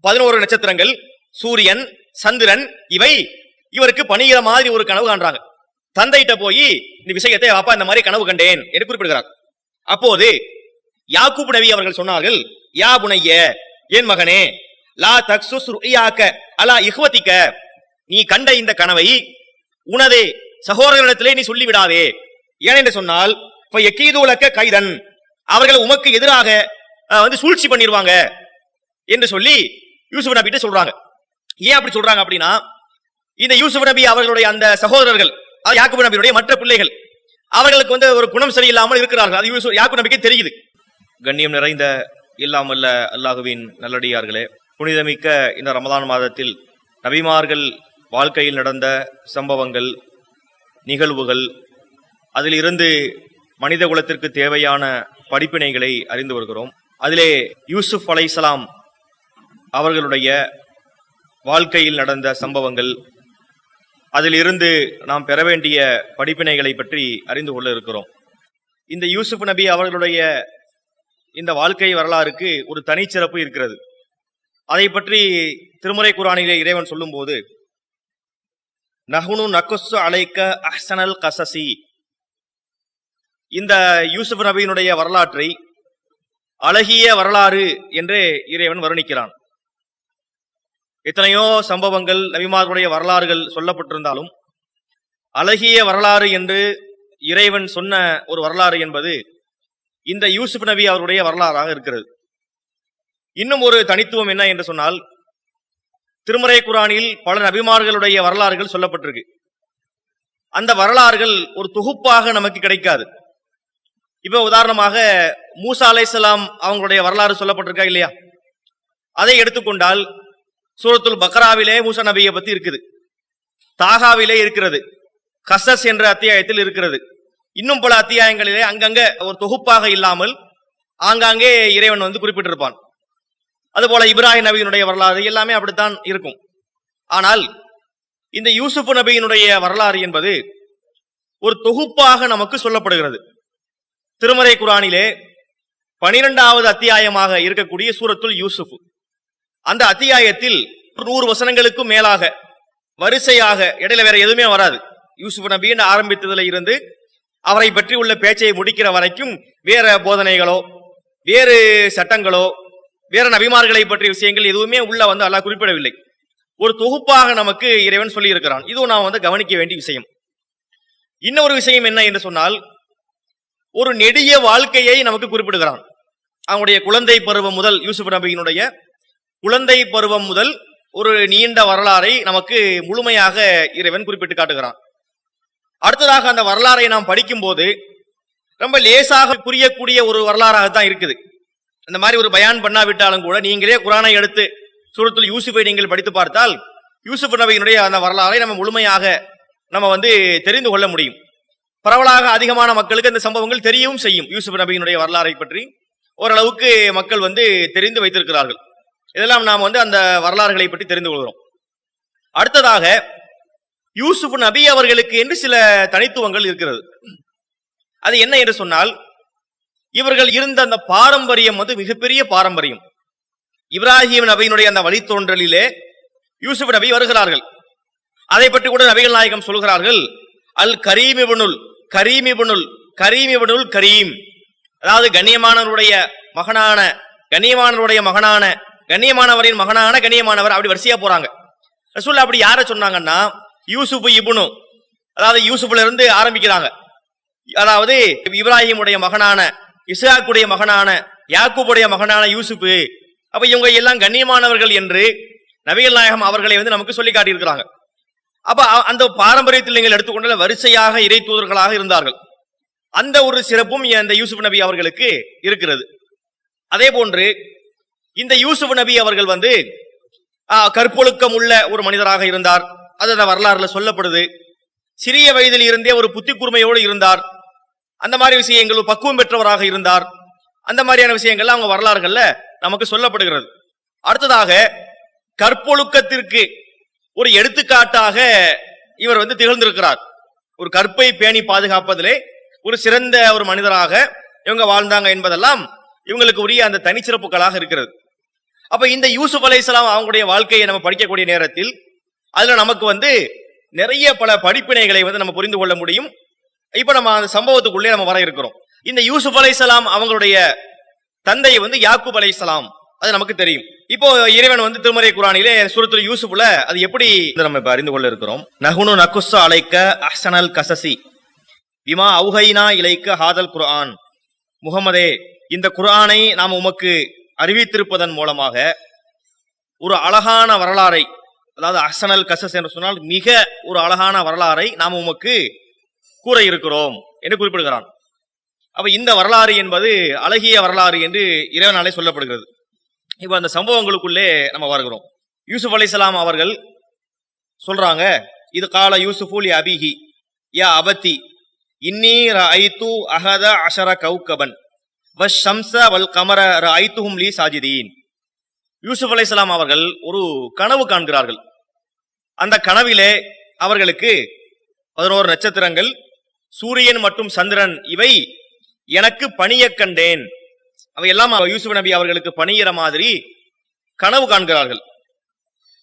11 நட்சத்திரங்கள், சூரியன், சந்திரன், இவை இவருக்கு பணிகிற மாதிரி ஒரு கனவு காண்றாங்க. தந்தையிட்ட போய் இந்த விஷயத்தை அப்பா இந்த மாதிரி கனவு கண்டேன் என்று குறிப்பிடுகிறார். அப்போது யாக்கூப் நபி அவர்கள் சொன்னார்கள், யா புனைய, என் மகனே, லா தக்சுஸ் ருயாக்க அலா இஹ்வதிக, நீ கண்ட இந்த கனவை உனது சகோதரர்களிடத்திலே நீ சொல்லிவிடாதே. ஏனென்று சொன்னால் கைதன், அவர்கள் உமக்கு எதிராக சூழ்ச்சி பண்ணிடுவாங்க என்று சொல்லி யூசுப் நபி கிட்ட சொல்றாங்க. ஏன் அப்படி சொல்றாங்க அப்படின்னா, இந்த யூசுப் நபி அவர்களுடைய அந்த சகோதரர்கள், யாக்கூப் நபியுடைய மற்ற பிள்ளைகள், அவர்களுக்கு ஒரு குணம் சரியில்லாமல் இருக்கிறார்கள். அது யாக்கூப் நபிக்கு தெரியுது. கண்ணியம் நிறைந்த இல்லாமல்ல அல்லாஹுவின் நல்லடியார்களே, புனிதமிக்க இந்த ரமலான் மாதத்தில் நபிமார்கள் வாழ்க்கையில் நடந்த சம்பவங்கள், நிகழ்வுகள், அதில் இருந்து மனித குலத்திற்கு தேவையான படிப்பினைகளை அறிந்து வருகிறோம். அதிலே யூசுப் அலைஹிஸ்ஸலாம் அவர்களுடைய வாழ்க்கையில் நடந்த சம்பவங்கள், அதில் இருந்து நாம் பெற வேண்டிய படிப்பினைகளை பற்றி அறிந்து கொள்ள இருக்கிறோம். இந்த யூசுப் நபி அவர்களுடைய இந்த வாழ்க்கை வரலாறுக்கு ஒரு தனிச்சிறப்பு இருக்கிறது. அதை பற்றி திருமறை குர்ஆனிலே இறைவன் சொல்லும் போது, நஹ்னு நகுஸ்ஸு அலைக்க அஹ்ஸனல் கஸஸி, இந்த யூசுப் நபியினுடைய வரலாற்றை அழகிய வரலாறு என்று இறைவன் வர்ணிக்கிறான். எத்தனையோ சம்பவங்கள், நபிமார்களுடைய வரலாறுகள் சொல்லப்பட்டிருந்தாலும் அழகிய வரலாறு என்று இறைவன் சொன்ன ஒரு வரலாறு என்பது இந்த யூசுப் நபி அவருடைய வரலாறாக இருக்கிறது. இன்னும் ஒரு தனித்துவம் என்ன என்று சொன்னால், திருமறை குர்ஆனில் பல நபிமார்களுடைய வரலாறுகள் சொல்லப்பட்டிருக்கு. அந்த வரலாறுகள் ஒரு தொகுப்பாக நமக்கு கிடைக்காது. இப்ப உதாரணமாக மூசா அலைஹிஸ்ஸலாம் அவங்களுடைய வரலாறு சொல்லப்பட்டிருக்கா இல்லையா? அதை எடுத்துக்கொண்டால் சூரத்துல் பக்ராவிலே மூசா நபியை பத்தி இருக்குது, தாகாவிலே இருக்கிறது, கஸஸ் என்ற அத்தியாயத்தில் இருக்கிறது. இன்னும் பல அத்தியாயங்களிலே அங்கங்க ஒரு தொகுப்பாக இல்லாமல் ஆங்காங்கே இறைவன் குறிப்பிட்டிருப்பான். அதுபோல இப்ராஹிம் நபியினுடைய வரலாறு எல்லாமே அப்படித்தான் இருக்கும். ஆனால் இந்த யூசுப் நபியினுடைய வரலாறு என்பது ஒரு தொகுப்பாக நமக்கு சொல்லப்படுகிறது. திருமறை குர்ஆனிலே 12வது அத்தியாயமாக இருக்கக்கூடிய சூரத்துல் யூசுப், அந்த அத்தியாயத்தில் 100 வசனங்களுக்கும் மேலாக வரிசையாக, இடையில வேற எதுவுமே வராது. யூசுப் நபியின் ஆரம்பித்ததுல இருந்து அவரை பற்றி உள்ள பேச்சை முடிக்கிற வரைக்கும் வேற போதனைகளோ, வேறு சட்டங்களோ, வேற நபிமார்களை பற்றிய விஷயங்கள் எதுவுமே உள்ள அல்லாஹ் குறிப்பிடவில்லை. ஒரு தொகுப்பாக நமக்கு இறைவன் சொல்லி இருக்கிறான். இதுவும் நாம் கவனிக்க வேண்டிய விஷயம். இன்னொரு விஷயம் என்ன என்று சொன்னால், ஒரு நெடிய வாழ்க்கையை நமக்கு குறிப்பிடுகிறான். அவனுடைய குழந்தை பருவம் முதல், யூசுப் நபியினுடைய குழந்தை பருவம் முதல் ஒரு நீண்ட வரலாறை நமக்கு முழுமையாக இறைவன் குறிப்பிட்டு காட்டுகிறான். அடுத்ததாக அந்த வரலாறை நாம் படிக்கும் போது ரொம்ப லேசாக புரியக்கூடிய ஒரு வரலாறாகத்தான் இருக்குது. இந்த மாதிரி ஒரு பயான் பண்ணாவிட்டாலும் கூட நீங்களே குர்ஆனை எடுத்து சூரத்துல் யூசுஃபை நீங்கள் படித்து பார்த்தால் யூசுப் நபியினுடைய அந்த வரலாறை நம்ம முழுமையாக நம்ம தெரிந்து கொள்ள முடியும். பரவலாக அதிகமான மக்களுக்கு இந்த சம்பவங்கள் தெரியவும் செய்யும். யூசுப் நபியினுடைய வரலாறை பற்றி ஓரளவுக்கு மக்கள் தெரிந்து வைத்திருக்கிறார்கள். இதெல்லாம் நாம் அந்த வரலாறுகளை பற்றி தெரிந்து கொள்கிறோம். அடுத்ததாக யூசுப் நபி அவர்களுக்கு என்று சில தனித்துவங்கள் இருக்கிறது. அது என்ன என்று சொன்னால், இவர்கள் இருந்த அந்த பாரம்பரியம் மிகப்பெரிய பாரம்பரியம். இப்ராஹிம் நபியினுடைய அந்த வழித்தோன்றலிலே யூசுப் நபி வருகிறார்கள். அதை பற்றி கூட நபிகள் நாயகம் சொல்கிறார்கள், அல் கரீம் இப்னுல் கரீம் இப்னுல் கரீம் இப்னுல் கரீம், அதாவது கண்ணியமானவருடைய மகனான, கண்ணியமானவருடைய மகனான, கண்ணியமானவரின் மகனான கண்ணியமானவர், அப்படி வரிசையா போறாங்க. ரசூல் அப்படி யார சொன்னாங்கன்னா, யூசுப் இப்னு, அதாவது யூசுப்ல இருந்து ஆரம்பிக்கிறாங்க. அதாவது இப்ராஹிமுடைய மகனான, இஸ்ஹாக்குடைய மகனான, யாக்கூபுடைய மகனான யூசுப். அப்ப இவங்க எல்லாம் கண்ணியமானவர்கள் என்று நபிகள் நாயகம் அவர்களை நமக்கு சொல்லி காட்டியிருக்கிறாங்க. அப்ப அந்த பாரம்பரியத்தில் நீங்கள் எடுத்துக்கொண்ட வரிசையாக இறை தூதர்களாக இருந்தார்கள். அந்த ஒரு சிறப்பும் இந்த யூசுப் நபி அவர்களுக்கு இருக்கிறது. அதே போன்று இந்த யூசுப் நபி அவர்கள் கற்பொழுக்கம் உள்ள ஒரு மனிதராக இருந்தார். அது அந்த வரலாறுல சொல்லப்படுது. சிறிய வயதில் இருந்தே ஒரு புத்தி கூர்மையோடு இருந்தார். அந்த மாதிரி விஷயங்கள், பக்குவம் பெற்றவராக இருந்தார். அந்த மாதிரியான விஷயங்கள் அவங்க வரலாறுகள்ல நமக்கு சொல்லப்படுகிறது. அடுத்ததாக கற்பொழுக்கத்திற்கு ஒரு எடுத்துக்காட்டாக இவர் திகழ்ந்திருக்கிறார். ஒரு கற்பை பேணி பாதுகாப்பதிலே ஒரு சிறந்த ஒரு மனிதராக இவங்க வாழ்ந்தாங்க என்பதெல்லாம் இவங்களுக்கு உரிய அந்த தனிச்சிறப்புகளாக இருக்கிறது. அப்ப இந்த யூசுப் அலைஹிஸ்ஸலாம் அவங்களுடைய வாழ்க்கையை நம்ம படிக்கக்கூடிய நேரத்தில் அதுல நமக்கு நிறைய பல படிப்பினைகளை நம்ம புரிந்து கொள்ள முடியும். இப்ப நம்ம அந்த சம்பவத்துக்குள்ளே நம்ம வர இருக்கிறோம். இந்த யூசுப் அலைஹிஸ்ஸலாம் அவங்களுடைய தந்தை யாக்கூப் அலைஹிஸ்ஸலாம், அது நமக்கு தெரியும். இப்போ இறைவன் திருமறை குர்ஆனிலே சூரத்துல் யூசுப்ல அது எப்படி நம்ம இப்ப அறிந்து கொள்ள இருக்கிறோம். நஹ்னு நகுஸ்ஸு அலைக்க அஹ்ஸனல் கஸஸி பிமா அவ்ஹைனா இலைக்க ஹாதல் குர்ஆன். முஹம்மதே, இந்த குர்ஆனை நாம் உமக்கு அறிவித்திருப்பதன் மூலமாக ஒரு அழகான வரலாறை, அதாவது அஹ்ஸனல் கஸஸ் என்று சொன்னால் மிக ஒரு அழகான வரலாறை நாம் உமக்கு கூற இருக்கிறோம் என்று குறிப்பிடுகிறான். அப்ப இந்த வரலாறு என்பது அழகிய வரலாறு என்று இறைவனாலே சொல்லப்படுகிறது. இப்ப அந்த சம்பவங்களுக்குள்ளே நம்ம வருகிறோம். யூசுப் அலைஹிஸ்ஸலாம் அவர்கள் சொல்றாங்க, இது கால யூசுஃபு லி அபிஹி யா அபதி இன்னி ரஅய்து அஹத அஷர கௌகபன் வஷம்ஸ வல் கமர ரஅய்துஹும் லி சாஜிதீன். யூசுப் அலைஹிஸ்ஸலாம் அவர்கள் ஒரு கனவு காண்கிறார்கள். அந்த கனவிலே அவர்களுக்கு 11 நட்சத்திரங்கள், சூரியன் மற்றும் சந்திரன் இவை எனக்கு பணிய கண்டேன், அவை எல்லாம் யூசுப் நபி அவர்களுக்கு பணியிற மாதிரி கனவு காண்கிறார்கள்.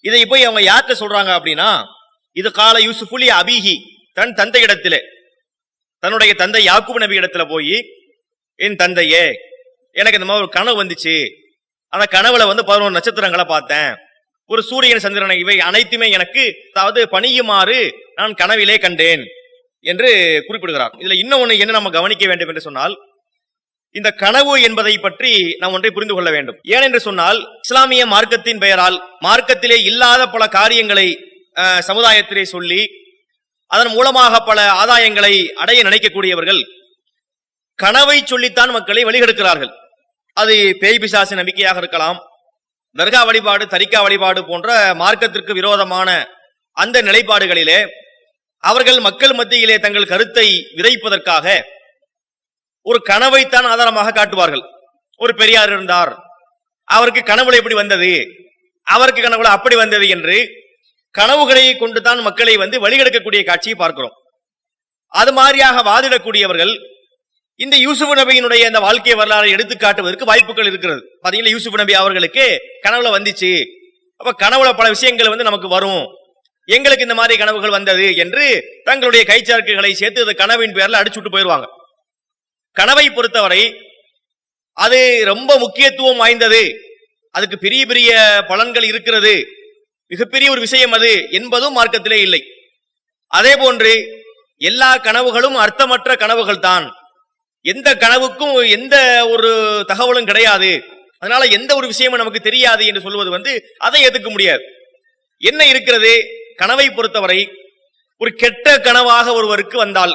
இதை போய் அவங்க யார்கிட்ட சொல்றாங்க அப்படின்னா, இது கால யூசுஃபு லி அபிஹி, தன் தந்தை இடத்திலே, தன்னுடைய தந்தை யாக்கூப் நபி இடத்துல போய், என் தந்தையே, எனக்கு இந்த மாதிரி ஒரு கனவு வந்துச்சு, அந்த கனவுல 11 நட்சத்திரங்களை பார்த்தேன், ஒரு சூரியன் சந்திரனை இவை அனைத்துமே எனக்கு அதாவது பணியுமாறு நான் கனவிலே கண்டேன் என்று குறிப்பிடுகிறார். இதுல இன்னொன்னு என்ன நம்ம கவனிக்க வேண்டும் என்று சொன்னால், இந்த கனவு என்பதை பற்றி நாம் ஒன்றை புரிந்து கொள்ள வேண்டும். ஏனென்று சொன்னால், இஸ்லாமிய மார்க்கத்தின் பெயரால் மார்க்கத்திலே இல்லாத பல காரியங்களை சமுதாயத்திலே சொல்லி அதன் மூலமாக பல ஆதாயங்களை அடைய நினைக்கக்கூடியவர்கள் கனவை சொல்லித்தான் மக்களை வழிகெடுக்கிறார்கள். அது பேய் பிசாசு நம்பிக்கையாக இருக்கலாம், தர்கா வழிபாடு, தரிகா வழிபாடு போன்ற மார்க்கத்திற்கு விரோதமான அந்த நிலைப்பாடுகளிலே அவர்கள் மக்கள் மத்தியிலே தங்கள் கருத்தை விதைப்பதற்காக ஒரு கனவைத்தான் ஆதாரமாக காட்டுவார்கள். ஒரு பெரியார் இருந்தார், அவருக்கு கனவுல எப்படி வந்தது, அவருக்கு கனவுல அப்படி வந்தது என்று கனவுகளை கொண்டு தான் மக்களை வழிகெடுக்கக்கூடிய காட்சியை பார்க்கிறோம். அது மாதிரியாக வாதிடக்கூடியவர்கள் இந்த யூசுப் நபியினுடைய இந்த வாழ்க்கை வரலாறை எடுத்து காட்டுவதற்கு வாய்ப்புகள் இருக்கிறது. பாத்தீங்கன்னா, யூசுப் நபி அவர்களுக்கு கனவுல வந்துச்சு, அப்ப கனவுல பல விஷயங்கள் நமக்கு வரும், எங்களுக்கு இந்த மாதிரி கனவுகள் வந்தது என்று தங்களுடைய கைச்சார்க்குகளை சேர்த்து அந்த கனவின் பேர்ல அடிச்சுட்டு போயிருவாங்க. கனவை பொறுத்தவரை அது ரொம்ப முக்கியத்துவம் வாய்ந்தது, அதுக்கு பெரிய பெரிய பலன்கள் இருக்கிறது, மிகப்பெரிய ஒரு விஷயம் அது என்பதும் மார்க்கத்திலே இல்லை. அதே போன்று எல்லா கனவுகளும் அர்த்தமற்ற கனவுகள் தான், எந்த கனவுக்கும் எந்த ஒரு தகவலும் கிடையாது, அதனால எந்த ஒரு விஷயமும் நமக்கு தெரியாது என்று சொல்வது அதை ஏத்துக்க முடியாது. என்ன இருக்கிறது, கனவை பொறுத்தவரை ஒரு கெட்ட கனவாக ஒருவருக்கு வந்தால்,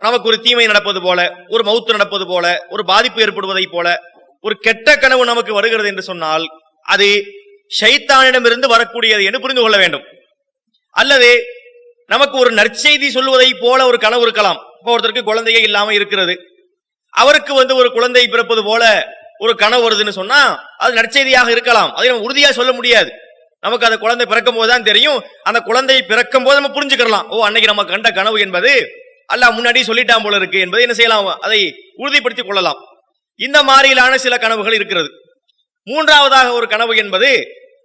நமக்கு ஒரு தீமை நடப்பது போல, ஒரு மௌத்து நடப்பது போல, ஒரு பாதிப்பு ஏற்படுவதை போல ஒரு கெட்ட கனவு நமக்கு வருகிறது என்று சொன்னால் அது ஷைத்தானிடமிருந்து வரக்கூடியது என்று புரிந்து கொள்ள வேண்டும். அல்லது நமக்கு ஒரு நற்செய்தி சொல்வதை போல ஒரு கனவு இருக்கலாம். ஒருத்தருக்கு குழந்தையே இல்லாம இருக்கிறது, அவருக்கு ஒரு குழந்தை பிறப்பது போல ஒரு கனவு வருதுன்னு சொன்னா அது நற்செய்தியாக இருக்கலாம். அதை நம்ம உறுதியா சொல்ல முடியாது. நமக்கு அந்த குழந்தை பிறக்கும் போதுதான் தெரியும். அந்த குழந்தை பிறக்கும் போது நம்ம புரிஞ்சுக்கலாம், ஓ அன்னைக்கு நம்ம கண்ட கனவு என்பது அல்லாஹ் முன்னாடி சொல்லிட்டான் போல இருக்கு என்பதை என்ன செய்யலாம், அதை உறுதிப்படுத்திக் கொள்ளலாம். இந்த மாதிரியிலான சில கனவுகள் இருக்கிறது. மூன்றாவதாக ஒரு கனவு என்பது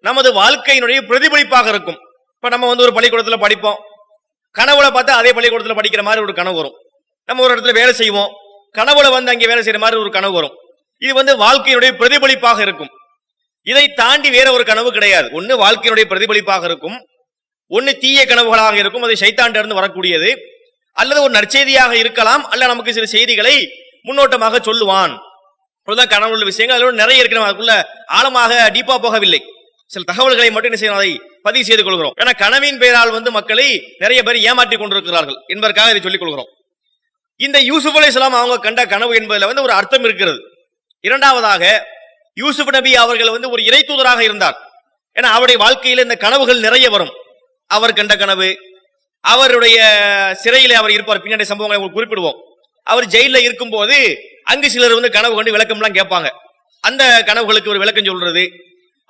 நமது வாழ்க்கையினுடைய பிரதிபலிப்பாக இருக்கும். இப்ப நம்ம ஒரு பள்ளிக்கூடத்துல படிப்போம், கனவுல பார்த்தா அதே பள்ளிக்கூடத்துல படிக்கிற மாதிரி ஒரு கனவு வரும். நம்ம ஒரு இடத்துல வேலை செய்வோம், கனவுல அங்கே வேலை செய்யற மாதிரி ஒரு கனவு வரும். இது வாழ்க்கையினுடைய பிரதிபலிப்பாக இருக்கும். இதை தாண்டி வேற ஒரு கனவு கிடையாது. ஒன்னு வாழ்க்கையினுடைய பிரதிபலிப்பாக இருக்கும், ஒன்னு தீய கனவுகளாக இருக்கும், அது ஷைத்தான்ல இருந்து வரக்கூடியது, அல்லது ஒரு நற்செய்தியாக இருக்கலாம், அல்ல நமக்கு சில செய்திகளை முன்னோட்டமாக சொல்லுவான். கனவு உள்ள விஷயங்கள் அதோட நிறைய இருக்கிற, அதுக்குள்ள ஆழமாக டீப்பா போகவில்லை, சில தகவல்களை மட்டும் என்ன செய்யணும், அதை பதிவு செய்து கொள்கிறோம். ஏன்னா கனவின் பெயரால் மக்களை நிறைய பேர் ஏமாற்றி கொண்டிருக்கிறார்கள் என்பதற்காக இதை சொல்லிக் கொள்கிறோம். இந்த யூசுப் அலைஹிஸ்ஸலாம் அவங்க கண்ட கனவு என்பதில் ஒரு அர்த்தம் இருக்கிறது. இரண்டாவதாக யூசுப் நபி அவர்கள் ஒரு இறை தூதராக இருந்தார். ஏன்னா அவருடைய வாழ்க்கையில் இந்த கனவுகள் நிறைய வரும். அவர் கண்ட கனவு, அவருடைய சிறையில அவர் இருப்பார், பின்னாடி சம்பவங்களை குறிப்பிடுவோம். அவர் ஜெயில இருக்கும் போது அங்கு சிலர் கனவு கொண்டு விளக்கம் எல்லாம் கேட்பாங்க, அந்த கனவுகளுக்கு ஒரு விளக்கம் சொல்றது.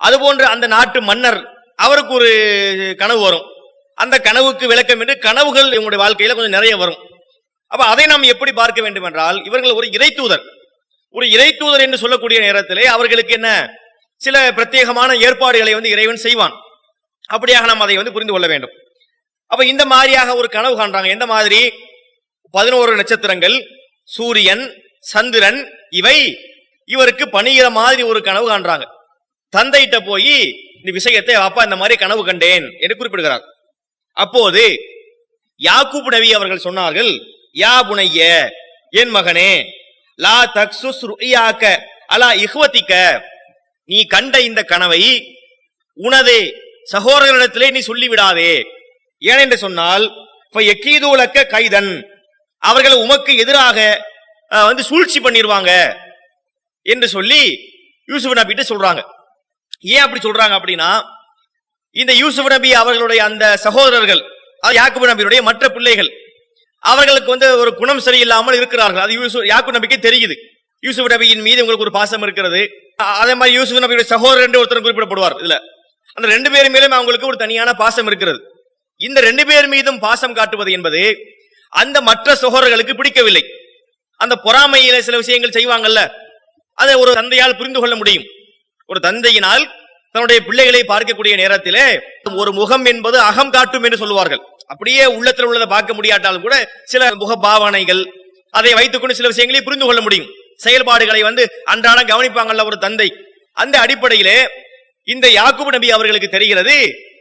அதுபோன்று அந்த நாட்டு மன்னர், அவருக்கு ஒரு கனவு வரும், அந்த கனவுக்கு விளக்கம் என்று கனவுகள் இவங்களுடைய வாழ்க்கையில கொஞ்சம் நிறைய வரும். அப்ப அதை நாம் எப்படி பார்க்க வேண்டும் என்றால், இவர்கள் ஒரு இறை தூதர். ஒரு இறை தூதர் என்று சொல்லக்கூடிய நேரத்திலே அவர்களுக்கு என்ன சில பிரத்யேகமான ஏற்பாடுகளை இறைவன் செய்வான். அப்படியாக நாம் அதை புரிந்து கொள்ள வேண்டும். அப்ப இந்த மாதிரியாக ஒரு கனவு காண்றாங்க. எந்த மாதிரி? 11 நட்சத்திரங்கள், சூரியன், சந்திரன் இவை இவருக்கு பணிகிற மாதிரி ஒரு கனவு காண்றாங்க. தந்தையிட்ட போய் இந்த விஷயத்தை அப்பா இந்த மாதிரி கனவு கண்டேன் என்று குறிப்பிடுகிறார். அப்போது யாக்கூப் நபி அவர்கள் சொன்னார்கள், யா புனைய, என் மகனே, லா தக்சுஸ் ருயாக்க அலா இஹ்வதிக்க, நீ கண்ட இந்த கனவை உனது சகோதரர்களிடத்திலே நீ சொல்லிவிடாதே. ஏனென்று சொன்னால் யகீதுலக்க கைதன், அவர்கள் உமக்கு எதிராக சூழ்ச்சி பண்ணிடுவாங்க என்று சொல்லி யூசுப் நபி கிட்ட சொல்றாங்க. ஏன் அப்படி சொல்றாங்க அப்படின்னா, இந்த யூசுப் நபி அவர்களுடைய அந்த சகோதரர்கள், யாக்கூப் நபியுடைய மற்ற பிள்ளைகள், அவர்களுக்கு ஒரு குணம் சரியில்லாமல் இருக்கிறார்கள். அது யாக்கூப் நபிக்கு தெரியுது. யூசுப் நபியின் மீது உங்களுக்கு ஒரு பாசம் இருக்கிறது. அதே மாதிரி யூசுப் நபியுடைய சகோதரர் என்று ஒருத்தர் குறிப்பிடப்படுவார். இதுல அந்த 2 பேர் மேலும் அவங்களுக்கு ஒரு தனியான பாசம் இருக்கிறது. இந்த 2 பேர் மீதும் பாசம் காட்டுவது என்பது அந்த மற்ற சகோதரர்களுக்கு பிடிக்கவில்லை. அந்த பொறாமையில சில விஷயங்கள் செய்வாங்கல்ல, அதை ஒரு தந்தையால் புரிந்து கொள்ள முடியும். ஒரு தந்தையினால் தன்னுடைய பிள்ளைகளை பார்க்கக்கூடிய நேரத்திலே ஒரு முகம் என்பது அகம் காட்டும் என்று சொல்லுவார்கள். அப்படியே உள்ளத்தில் உள்ளதை பார்க்க முடியாட்டாலும் கூட சில முக பாவனைகள், அதை வைத்துக்கொண்டு சில விஷயங்களை புரிந்து கொள்ள முடியும். செயல்பாடுகளை அன்றாடம் கவனிப்பாங்கல்ல ஒரு தந்தை. அந்த அடிப்படையிலே இந்த யாக்கூப் நபி அவர்களுக்கு தெரிகிறது,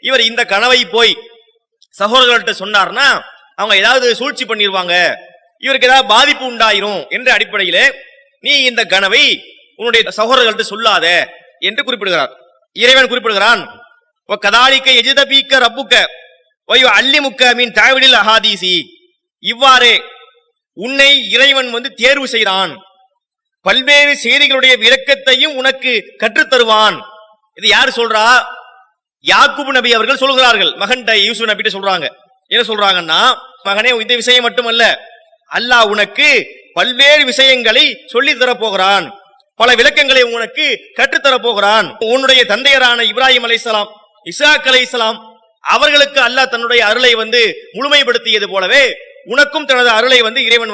இவர் இந்த கனவை போய் சகோதரர்கள்ட்ட சொன்னார்னா அவங்க ஏதாவது சூழ்ச்சி பண்ணிடுவாங்க, இவருக்கு ஏதாவது பாதிப்பு உண்டாயிரும் என்ற அடிப்படையிலே நீ இந்த கனவை உன்னுடைய சகோதரர்கள்ட்ட சொல்லாத என்று குறிப்பிடுகிறார். இறைவன் குறிப்பிடுகிறான், கதாலிக்க எஜிதபீக்க ரப்புக்க வயு அல்லிமுக்க மீன் தாவிடில் அஹாதீசி, இவ்வாறே உன்னை இறைவன் தேர்வு செய்கிறான், பல்வேறு செய்திகளுடைய விளக்கத்தையும் உனக்கு கற்றுத்தருவான். இது யாரு சொல்றா? யாக்கூப் நபி அவர்கள் சொல்கிறார்கள். மகன் யூசுப் நபி சொல்றாங்க. என்ன சொல்றாங்கன்னா, மகனே, இந்த விஷயம் மட்டுமல்ல, அல்லாஹ் உனக்கு பல்வேறு விஷயங்களை சொல்லி தரப்போகிறான், பல விளக்கங்களை உனக்கு கற்றுத்தரப் போகிறான். உன்னுடைய தந்தையரான இப்ராஹிம் அலைஹிஸ்ஸலாம், இஸ்ஹாக் அலைஹிஸ்ஸலாம் அவர்களுக்கு அல்லாஹ் தன்னுடைய அருளை முழுமைப்படுத்தியது போலவே உனக்கும் தனது அருளை இறைவன்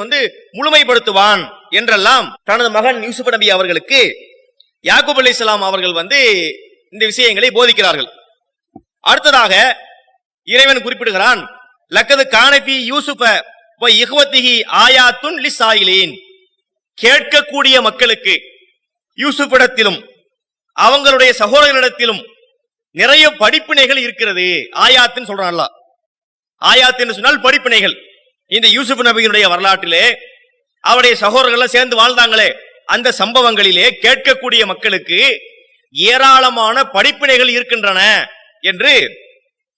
முழுமைப்படுத்துவான் என்றெல்லாம் தனது மகன் யூசுப் நபி அவர்களுக்கு யாக்கூப் அலைஹிஸ்ஸலாம் அவர்கள் இந்த விஷயங்களை போதிக்கிறார்கள். அடுத்ததாக இறைவன் குறிப்பிடுகிறான், லக்கது கானபி யூசுஃப வ இஹ்வதிஹி ஆயாத்துன் லிஸ்ஸாயிலின், கேட்கக்கூடிய மக்களுக்கு யூசுஃபிடத்திலும் அவங்களுடைய சகோதரர்களிடத்திலும் நிறைய படிப்பினைகள் இருக்கிறது. ஆயாத்துன்னு சொல்றான் அல்லாஹ். ஆயாத் என்று சொன்னால் படிப்பினைகள். இந்த யூசுப் நபியினுடைய வரலாற்றிலே அவருடைய சகோதரர்கள் சேர்ந்து வாழ்ந்தாங்களே, அந்த சம்பவங்களிலே கேட்கக்கூடிய மக்களுக்கு ஏராளமான படிப்பினைகள் இருக்கின்றன என்று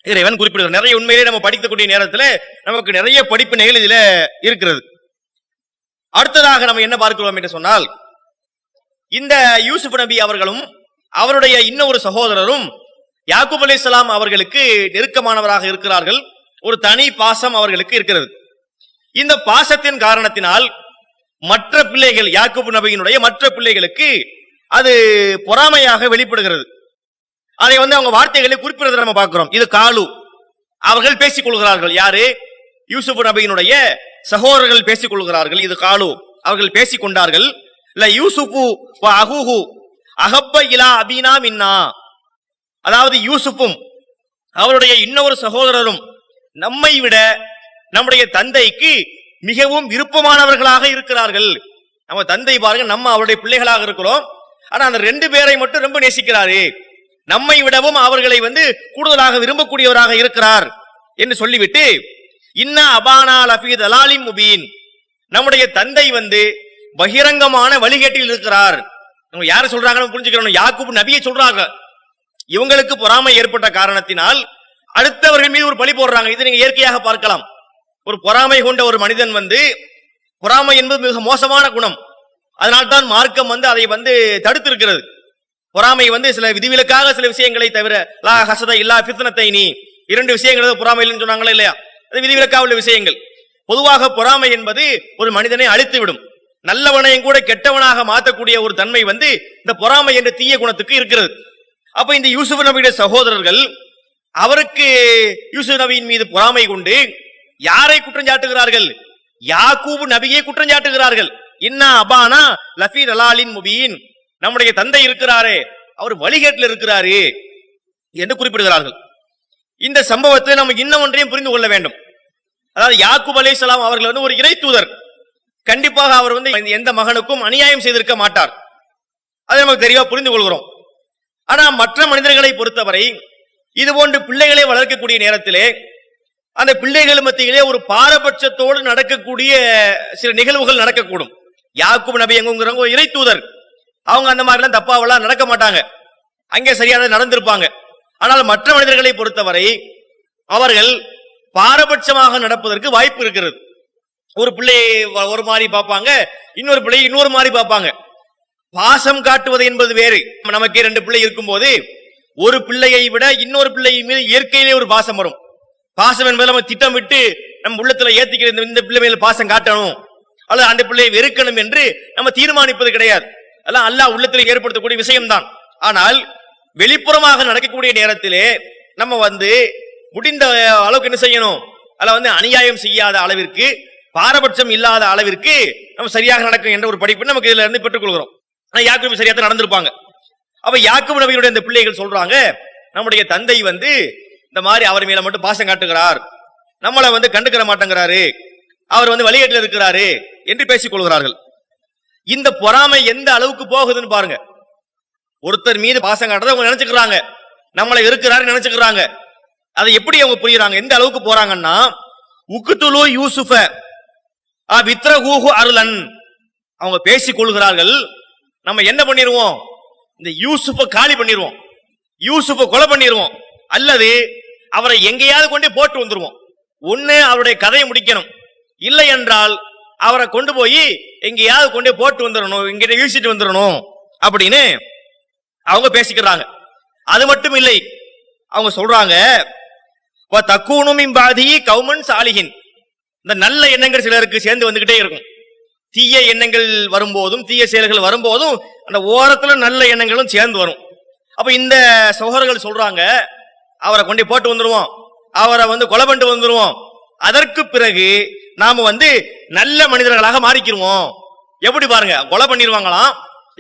இறைவன் குறிப்பிடுகிறார். நிறைய உண்மையிலே நம்ம படிக்கக்கூடிய நேரத்தில் நமக்கு நிறைய படிப்பினைகள் இதுல இருக்கிறது. அடுத்ததாக நம்ம என்ன பார்க்கிறோம் என்று சொன்னால், இந்த யூசுப் நபி அவர்களும் அவருடைய இன்னொரு சகோதரரும் யாக்கூப் அலைஹிஸ்ஸலாம் அவர்களுக்கு நெருக்கமானவராக இருக்கிறார்கள். ஒரு தனி பாசம் அவர்களுக்கு இருக்கிறது. இந்த பாசத்தின் காரணத்தினால் மற்ற பிள்ளைகள், யாக்கூப் நபியினுடைய மற்ற பிள்ளைகளுக்கு அது பொறாமையாக வெளிப்படுகிறது. அதை அவங்க வார்த்தைகளை குறிப்பிடுறதை நம்ம பார்க்கிறோம். இது காலு, அவர்கள் பேசிக் கொள்கிறார்கள். யாரு? யூசுப் நபியினுடைய சகோதரர்கள் பேசிக் கொள்கிறார்கள். இது காலு, அவர்கள் பேசிக் கொண்டார்கள். யூசுஃபு வ அஹூஹு அஹப்ப இலா அபீனா மின்னா, அதாவது யூசுஃபும் அவருடைய இன்னொரு சகோதரரும் நம்மை விட நம்முடைய தந்தைக்கு மிகவும் விருப்பமானவர்களாக இருக்கிறார்கள். நம்ம தந்தை பாருங்க, நம்ம அவருடைய பிள்ளைகளாக இருக்கிறோம், ஆனா அந்த 2 பேரை மட்டும் ரொம்ப நேசிக்கிறாரு, நம்மை விடவும் அவர்களை கூடுதலாக விரும்பக்கூடியவராக இருக்கிறார் என்று சொல்லிவிட்டு, இன்னா அபானா லஃபீ தலாலிம் முபீன், நம்முடைய தந்தை பகிரங்கமான வழிகேட்டில் இருக்கிறார். நம்ம யாரை சொல்றாங்கன்னு புரிஞ்சுக்கிறோம். யாக்கூப் நபியை சொல்றாங்க. இவங்களுக்கு பொறாமை ஏற்பட்ட காரணத்தினால் அடுத்தவர்கள் மீது ஒரு பழி போடுறாங்க. இது நீங்க இயற்கையாக பார்க்கலாம். ஒரு பொறாமை கொண்ட ஒரு மனிதன் பொறாமை என்பது மிக மோசமான குணம். அதனால்தான் மார்க்கம் அதை தடுத்து இருக்கிறது. பொறாமை சில விதிவிலக்காக சில விஷயங்களை தவிர, லா ஹசத இல்லா ஃபித்னத்தைனி, 2 விஷயங்கள் பொறாமைன்னு சொன்னாங்களா இல்லையா, அது விதிவிலக்காக உள்ள விஷயங்கள். பொதுவாக பொறாமை என்பது ஒரு மனிதனை அழித்து விடும். நல்லவனையும் கூட கெட்டவனாக மாற்றக்கூடிய ஒரு தன்மை இந்த பொறாமை என்ற தீய குணத்துக்கு இருக்கிறது. அப்ப இந்த யூசுப் நபியுடைய சகோதரர்கள் அவருக்கு யூசுப் நபியின் மீது பொறாமை கொண்டு யாரை குற்றம் சாட்டுகிறார்கள்? யாக்கூப் நபியை குற்றம் சாட்டுகிறார்கள். இன்னா அபானா லஃபீ தலாலின் முபீன், நம்முடைய தந்தை இருக்கிறாரே அவர் வழிகேட்டில் இருக்கிறாரு என்று குறிப்பிடுகிறார்கள். இந்த சம்பவத்தை நம்ம இன்னும் ஒன்றையும் புரிந்து கொள்ள வேண்டும். அதாவது யாக்கூப் அலைஹிஸ்ஸலாம் அவர்கள் ஒரு இறை தூதர். கண்டிப்பாக அவர் எந்த மகனுக்கும் அநியாயம் செய்திருக்க மாட்டார். அதை நமக்கு தெளிவா புரிந்து கொள்கிறோம். ஆனா மற்ற மனிதர்களை பொறுத்தவரை இதுபோன்று பிள்ளைகளை வளர்க்கக்கூடிய நேரத்திலே அந்த பிள்ளைகள் மத்தியிலே ஒரு பாரபட்சத்தோடு நடக்கக்கூடிய சில நிகழ்வுகள் நடக்கக்கூடும். யாக்கூப் நபி எங்குங்கிறவங்க ஒரு இறை தூதர். அவங்க அந்த மாதிரிலாம் தப்பாவெல்லாம் நடக்க மாட்டாங்க, அங்கே சரியாக நடந்திருப்பாங்க. ஆனால் மற்ற மனிதர்களை பொறுத்தவரை அவர்கள் பாரபட்சமாக நடப்பதற்கு வாய்ப்பு இருக்கிறது. ஒரு பிள்ளையை ஒரு மாதிரி பார்ப்பாங்க, இன்னொரு பிள்ளை இன்னொரு மாதிரி பார்ப்பாங்க. பாசம் காட்டுவது என்பது வேறு. நமக்கே 2 பிள்ளை இருக்கும் போது ஒரு பிள்ளையை விட இன்னொரு பிள்ளை மீது இயற்கையிலே ஒரு பாசம் வரும். பாசம் என்பதை நம்ம திட்டமிட்டு நம்ம உள்ளத்துல ஏத்திக்கிற இந்த பிள்ளை மேல பாசம் காட்டணும் அல்லது அந்த பிள்ளையை வெறுக்கணும் என்று நம்ம தீர்மானிப்பது கிடையாது. அதெல்லாம் அல்லாஹ் உள்ளத்தில் ஏற்படுத்தக்கூடிய விஷயம்தான். ஆனால் வெளிப்புறமாக நடக்கக்கூடிய நேரத்திலே நம்ம முடிந்த அளவுக்கு என்ன செய்யணும், அதுல அநியாயம் செய்யாத அளவிற்கு, பாரபட்சம் இல்லாத அளவிற்கு நம்ம சரியாக நடக்கும் என்ற ஒரு படிப்பு நமக்கு இதுல இருந்து பெற்றுக் கொள்கிறோம். ஆனா யாக்கூப் சரியாக நடந்திருப்பாங்க. அப்ப யாக்கூப் நபியுடைய இந்த பிள்ளைகள் சொல்றாங்க, நம்முடைய தந்தை இந்த மாதிரி அவர் மேல மட்டும் பாசம் காட்டுகிறார், நம்மளை கண்டுக்கிற மாட்டேங்கிறாரு, அவர் வழிகேட்டில் இருக்கிறாரு என்று பேசிக் கொள்கிறார்கள். இந்த பொறாமை எந்த அளவுக்கு போகுதுன்னு பாருங்க. ஒருத்தர் மீது பாசம் காட்டுறதை அவங்க நினைச்சுக்கிறாங்க, நம்மளை இருக்கிறாரு நினைச்சுக்கிறாங்க. அதை எப்படி அவங்க புரியுறாங்க, எந்த அளவுக்கு போறாங்கன்னா, உக்குத்துலு யூசுஃப வித்ரஹூஹு அருளன், அவங்க பேசிக் கொள்கிறார்கள், நம்ம என்ன பண்ணிடுவோம், இந்த யூசுஃபை காலி பண்ணிடுவோம், யூசுஃபை கொலை பண்ணிடுவோம், அல்லது அவரை எங்கேயாவது கொண்டு போட்டு வந்துருவோம். ஒண்ணு அவருடைய கதையை முடிக்கணும், இல்லை என்றால் அவரை கொண்டு போய் எங்கேயாவது கொண்டு போட்டு வந்துடணும், இங்க வீசிட்டு வந்துடணும் அப்படின்னு அவங்க பேசிக்கிறாங்க. அது மட்டும் இல்லை, அவங்க சொல்றாங்க தக்கூனும் பாதி கவுமன் சாலிகின், இந்த நல்ல எண்ணங்கள் சிலருக்கு சேர்ந்து வந்துகிட்டே இருக்கும். தீய எண்ணங்கள் வரும்போதும் தீய செயல்கள் வரும்போதும் அந்த ஓரத்துல நல்ல எண்ணங்களும் சேர்ந்து வரும். அப்ப இந்த சகோதரர்கள் சொல்றாங்க, அவரை கொண்டு போட்டு வந்துருவோம், அவரை கொலை பண்ணிட்டு வந்துருவோம், அதற்கு பிறகு நாம நல்ல மனிதர்களாக மாறிக்கிருவோம். எப்படி பாருங்க, கொலை பண்ணிடுவாங்களாம்,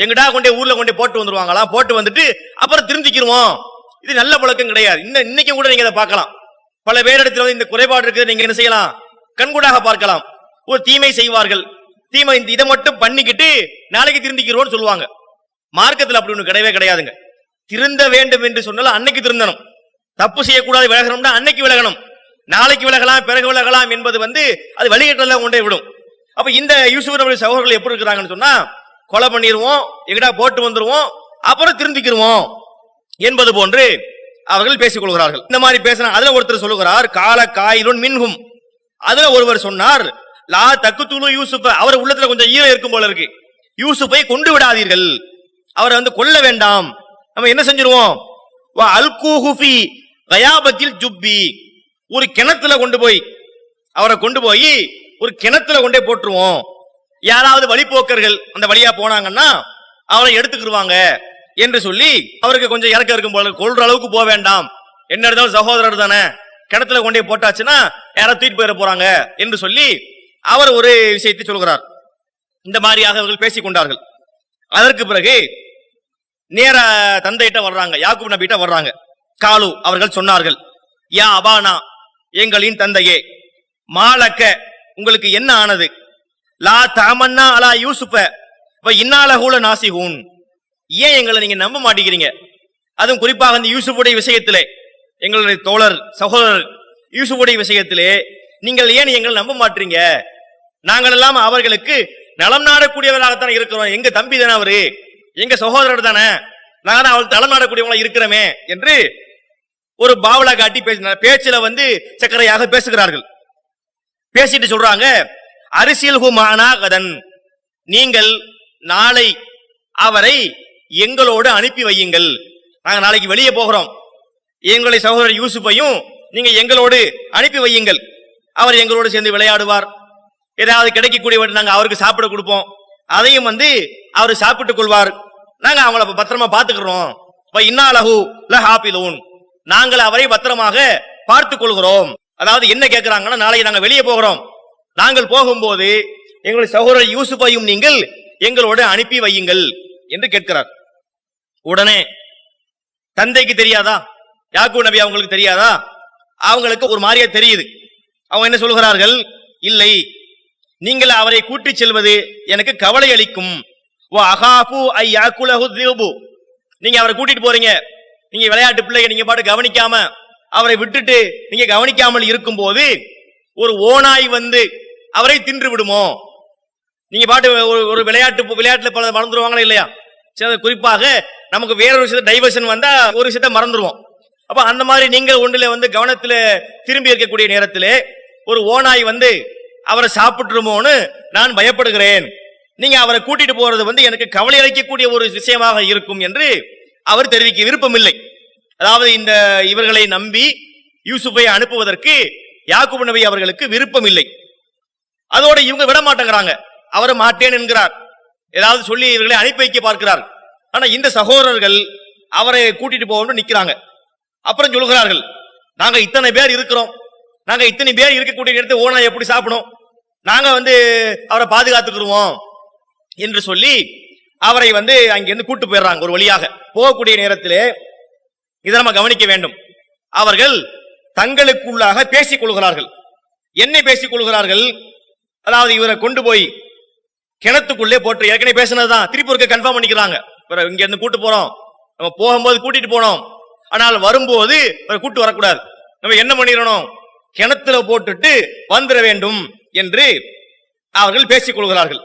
எங்கிட்டா கொண்டே ஊர்ல கொண்டே போட்டு வந்துருவாங்களாம், போட்டு வந்துட்டு அப்புறம் திருந்திக்கிருவோம். இது நல்ல பழக்கம் கிடையாது. இன்னைக்கும் கூட நீங்க இதை பார்க்கலாம். பல பேரிடத்துல இந்த குறைபாடு இருக்குது, நீங்க என்ன செய்யலாம், கண்கூடாக பார்க்கலாம். ஒரு தீமை செய்வார்கள், தீமை இதை மட்டும் பண்ணிக்கிட்டு நாளைக்கு திருந்திக்கிறோம்னு சொல்லுவாங்க. மார்க்கத்தில் அப்படி ஒண்ணு கிடையவே கிடையாதுங்க. திருந்த வேண்டும் என்று சொன்னாலும் அன்னைக்கு திருந்தணும். தப்பு செய்யக்கூடாது, விலகணும்னா அன்னைக்கு விலகணும். நாளைக்கு விலகலாம், பிறகு விலகலாம் என்பது அது வழிகேட்டெல்லாம் கொண்டே விடும். அப்ப இந்த யூசுப் நபி சகோதரர்கள் எப்படி இருக்கிறாங்கன்னு சொன்னா, கொலை பண்ணிடுவோம், எங்கடா போட்டு வந்துருவோம், அப்புறம் திருந்திக்கிருவோம் என்பது போன்று அவர்கள் பேசிக் கொள்கிறார்கள். இந்த மாதிரி பேசுறாங்க. அதுல ஒருத்தர் சொல்லுகிறார், கால காயிலுன் மின்ஹும், அதுல ஒருவர் சொன்னார், லா தக்குத்துலு யூசுப், அவர் உள்ளத்துல கொஞ்சம் ஈரம் இருக்கும் போல இருக்கு, யூசுப்பை கொண்டு விடாதீர்கள், அவரை கொல்ல வேண்டாம், நம்ம என்ன செஞ்சிருவோம், அல்கூஹுஃபி கயாபத்தில் ஜுப்பி, ஒரு கிணத்துல கொண்டு போய் அவரை கொண்டு போய் ஒரு கிணத்துல கொண்டே போட்டுருவோம். யாராவது வழிபோக்கர்கள் அந்த வழியா போனாங்கன்னா அவரை எடுத்துக்கிடுவாங்க என்று சொல்லி அவருக்கு கொஞ்சம் இறக்க இருக்கும் போல, கொல்ற அளவுக்கு போக வேண்டாம், என்ன இருந்தாலும் சகோதரர் தானே, கிணத்துல கொண்டே போட்டாச்சுன்னா யாராவது தூக்கிட்டு போயிட போறாங்க என்று சொல்லி அவர் ஒரு விஷயத்தை சொல்கிறார். இந்த மாதிரியாக அவர்கள் பேசிக் கொண்டார்கள். அதற்கு பிறகு நேர தந்தையிட்ட வர்றாங்க, யாக்கூப் நபிட்ட வர்றாங்க. காலு, அவர்கள் சொன்னார்கள், யா அபானா, எங்களின் தந்தையே, மாலக்க, உங்களுக்கு என்ன ஆனது, லா தமன்னா அலா யூசுஃப வ இன்னாலஹுல நாசிஹூன், ஏன் எங்களை நீங்க நம்ப மாட்டேங்கிறீங்க, அதுவும் குறிப்பாக இந்த யூசுஃபுடைய விஷயத்திலே, எங்களுடைய தோழர் சகோதரர் யூசுஃபுடைய விஷயத்திலே நீங்கள் ஏன் எங்களை நம்ப மாட்டீங்க, நாங்கள் எல்லாம் அவர்களுக்கு நலம் நாடக்கூடியவர்களாகத்தான் இருக்கிறோம், எங்க தம்பி தானே அவரு, எங்க சகோதரர் தானே, நாங்க அவளுக்கு நலம் நாடக்கூடியவங்களா இருக்கிறோமே என்று ஒரு பாவலா காட்டி பேசினார். பேச்சுல சக்கரையாக பேசுகிறார்கள். பேசிட்டு சொல்றாங்க, அரசியல் ஹுமானா கதன், நீங்கள் நாளை அவரை எங்களோடு அனுப்பி வையுங்கள், நாங்க நாளைக்கு வெளியே போகிறோம், எங்களுடைய சகோதரர் யூசுஃபையும் நீங்க எங்களோடு அனுப்பி வையுங்கள், அவர் எங்களோடு சேர்ந்து விளையாடுவார், ஏதாவது கிடைக்கக்கூடிய நாங்க அவருக்கு சாப்பிட கொடுப்போம், அதையும் அவர் சாப்பிட்டுக் கொள்வார், நாங்க அவங்கள பத்திரமா பாத்துக்கிறோம், இன்னாலஹு லஹாபிலூன், நாங்கள் அவரை பத்திரமாக பார்த்துக் கொள்கிறோம். அதாவது என்ன கேட்கிறாங்கன்னா, நாளைக்கு நாங்க வெளியே போகிறோம், நாங்கள் போகும்போது எங்களுடைய சகோதரர் யூசுஃபையும் நீங்கள் எங்களோடு அனுப்பி வையுங்கள் என்று கேட்கிறார். உடனே தந்தைக்கு தெரியாதா? யாக்கூப் நபி அவங்களுக்கு தெரியாதா? அவங்களுக்கு ஒரு மாதிரியா தெரியுது. அவங்க என்ன சொல்கிறார்கள், இல்லை, நீங்கள் அவரை கூட்டிச் செல்வது எனக்கு கவலை அளிக்கும். நீங்க அவரை கூட்டிட்டு போறீங்க, நீங்க விளையாட்டு பிள்ளைங்க, நீங்க பாட்டு கவனிக்காம அவரை விட்டுட்டு நீங்க கவனிக்காமல் இருக்கும் போது ஒரு ஓநாய் வந்து அவரை தின்று விடுமோ? நீங்க பாட்டு ஒரு விளையாட்டுல பல மறந்துடுவாங்களா இல்லையா? குறிப்பாக நமக்கு வேறொரு விஷயத்த டைவர்ஷன் வந்தா ஒரு விஷயத்த மறந்துடுவோம். அப்ப அந்த மாதிரி நீங்கள் ஒன்றில வந்து கவனத்துல திரும்பி இருக்கக்கூடிய நேரத்திலே ஒரு ஓநாய் வந்து அவரை சாப்பிட்டுருமோன்னு நான் பயப்படுகிறேன். நீங்க அவரை கூட்டிட்டு போறது வந்து எனக்கு கவலை அளிக்கக்கூடிய ஒரு விஷயமாக இருக்கும் என்று அவர் தெரிவிக்க விருப்பமில்லை. அதாவது இந்த இவர்களை நம்பி யூசுஃபை அனுப்புவதற்கு யாக்கூப் நபி அவர்களுக்கு விருப்பம் இல்லை. அதோட இவங்க விட மாட்டேங்கிறாங்க, அவரை மாட்டேன் என்கிறார், ஏதாவது சொல்லி இவர்களை அனுப்பி வைக்க பார்க்கிறார். ஆனா இந்த சகோதரர்கள் அவரை கூட்டிட்டு போகணும்னு நிக்கிறாங்க. அப்புறம் சொல்கிறார்கள், நாங்க இத்தனை பேர் இருக்கிறோம், நாங்க இத்தனை பேர் இருக்கக்கூடிய நேரத்தை ஓனா எப்படி சாப்பிடும், நாங்க வந்து அவரை பாதுகாத்துக்கிடுவோம் என்று சொல்லி அவரை வந்து அங்கிருந்து கூட்டு போயிடுறாங்க. ஒரு வழியாக போகக்கூடிய நேரத்திலே இதை நம்ம கவனிக்க வேண்டும். அவர்கள் தங்களுக்குள்ளாக பேசிக் கொள்கிறார்கள். என்ன பேசிக் கொள்கிறார்கள்? அதாவது இவரை கொண்டு போய் கிணத்துக்குள்ளே போட்டு, ஏற்கனவே பேசினதுதான் திருப்பி ஒருக்க கன்ஃபார்ம் பண்ணிக்கிறாங்க. இங்க இருந்து கூட்டு போறோம், நம்ம போகும்போது கூட்டிட்டு போனோம், ஆனால் வரும்போது கூட்டு வரக்கூடாது, நம்ம என்ன பண்ணிடணும், கிணத்துல போட்டுட்டு வந்துட வேண்டும் என்று அவர்கள் பேசிக் கொள்கிறார்கள்.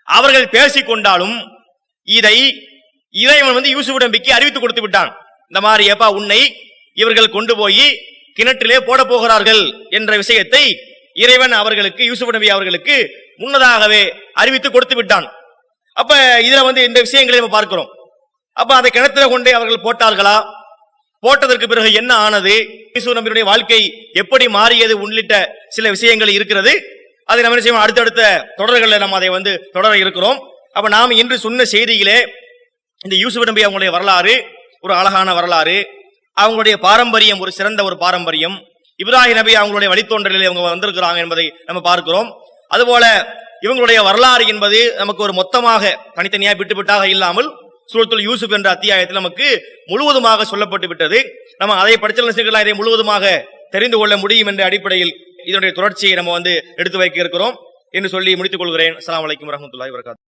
அவர்கள் பேசிக்கொண்டாலும் இதை இறைவன் வந்து யூசுப் நபிக்கு அறிவித்து கொடுத்து விட்டான். இந்த மாதிரி ஏப்பா உன்னை இவர்கள் கொண்டு போய் கிணற்றிலே போட போகிறார்கள் என்ற விஷயத்தை இறைவன் அவர்களுக்கு, யூசுப் நபி அவர்களுக்கு முன்னதாகவே அறிவித்து கொடுத்து விட்டான். அப்ப இதுல வந்து இந்த விஷயங்களை நம்ம பார்க்கிறோம். அப்ப அந்த கிணத்துல கொண்டே அவர்கள் போட்டார்களா, போட்டதற்கு பிறகு என்ன ஆனது, யூசுப் நபியுடைய வாழ்க்கை எப்படி மாறியது உள்ளிட்ட சில விஷயங்கள் இருக்கிறது. அதை நம்ம என்ன செய்வோம், அடுத்தடுத்த தொடர்களில் நம்ம அதை வந்து தொடர இருக்கிறோம். அப்ப நாம் இன்று சொன்ன செய்தியிலே இந்த யூசுப் நபி அவங்களுடைய வரலாறு ஒரு அழகான வரலாறு, அவங்களுடைய பாரம்பரியம் ஒரு சிறந்த ஒரு பாரம்பரியம், இப்ராஹிம் நபி அவங்களுடைய வழித்தோன்றலில் அவங்க வந்திருக்கிறாங்க என்பதை நம்ம பார்க்கிறோம். அதுபோல இவங்களுடைய வரலாறு என்பது நமக்கு ஒரு மொத்தமாக தனித்தனியாக விட்டுவிட்டாக இல்லாமல் சூரத்துல் யூசுப் என்ற அத்தியாயத்தில் நமக்கு முழுவதுமாக சொல்லப்பட்டு விட்டது. நம்ம அதை படிச்சலாம், இதை முழுவதுமாக தெரிந்து கொள்ள முடியும் என்ற அடிப்படையில் இதனுடைய தொடர்ச்சியை நம்ம வந்து எடுத்து வைக்க இருக்கிறோம் என்று சொல்லி முடித்துக் கொள்கிறேன். அஸ்ஸலாமு அலைக்கும் வரஹ்மத்துல்லாஹி வபரகாத்துஹு.